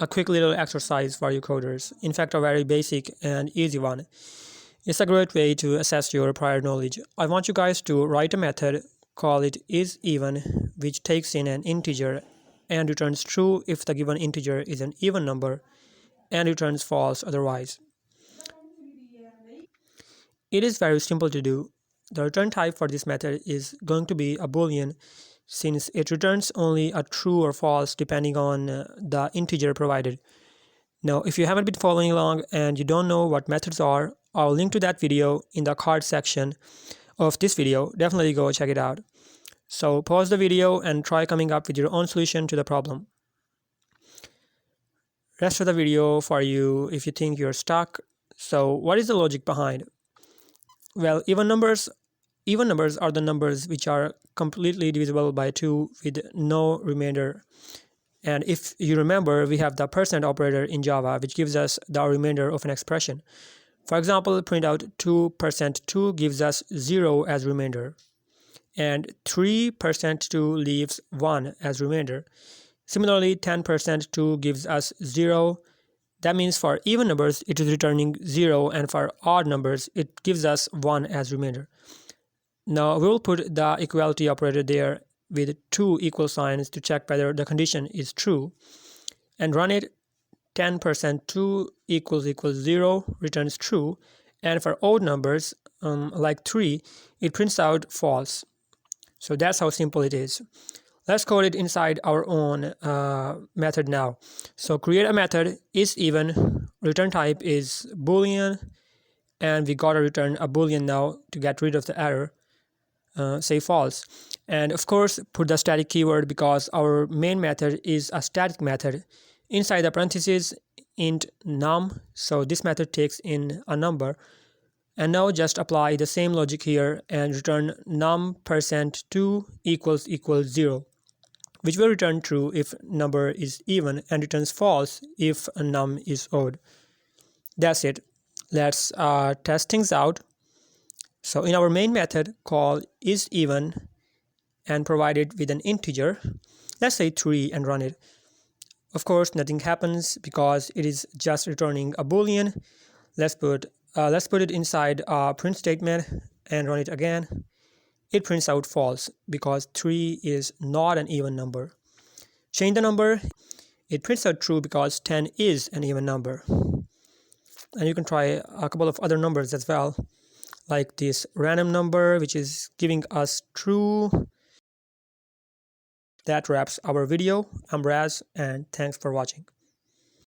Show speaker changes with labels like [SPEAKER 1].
[SPEAKER 1] a quick little exercise for you coders. In fact, a very basic and easy one. It's a great way to assess your prior knowledge. I want you guys to write a method, call it isEven, which takes in an integer and returns true if the given integer is an even number and returns false otherwise. It is very simple to do. The return type for this method is going to be a boolean, since it returns only a true or false depending on the integer provided. Now, if you haven't been following along and you don't know what methods are, I'll link to that video in the card section of this video. Definitely go check it out. So pause the video and try coming up with your own solution to the problem. Rest of the video for you if you think you're stuck. So what is the logic behind? Well, even numbers are the numbers which are completely divisible by 2 with no remainder. And if you remember, we have the percent operator in Java, which gives us the remainder of an expression. For example, print out 2% 2 gives us 0 as remainder, and 3% 2 leaves 1 as remainder. Similarly, 10% 2 gives us 0. That means for even numbers, it is returning 0, and for odd numbers, it gives us 1 as remainder. Now, we will put the equality operator there with 2 equal signs to check whether the condition is true, and run it. 10% 2 equals 0 returns true, and for odd numbers like 3, it prints out false. So that's how simple it is. Let's code it inside our own method now. So create a method isEven, return type is boolean, and we gotta return a boolean now to get rid of the error, say false. And of course, put the static keyword because our main method is a static method. Inside the parentheses, int num, so this method takes in a number. And now just apply the same logic here and return num% 2 equals 0, which will return true if number is even and returns false if num is odd. That's it. Let's test things out. So in our main method, call isEven and provide it with an integer, let's say 3, and run it. Of course, nothing happens because it is just returning a boolean. Let's put it inside a print statement and run it again. It prints out false because 3 is not an even number. Change the number. It prints out true because 10 is an even number. And you can try a couple of other numbers as well, like this random number, which is giving us true. That wraps our video. I'm Raz, and thanks for watching.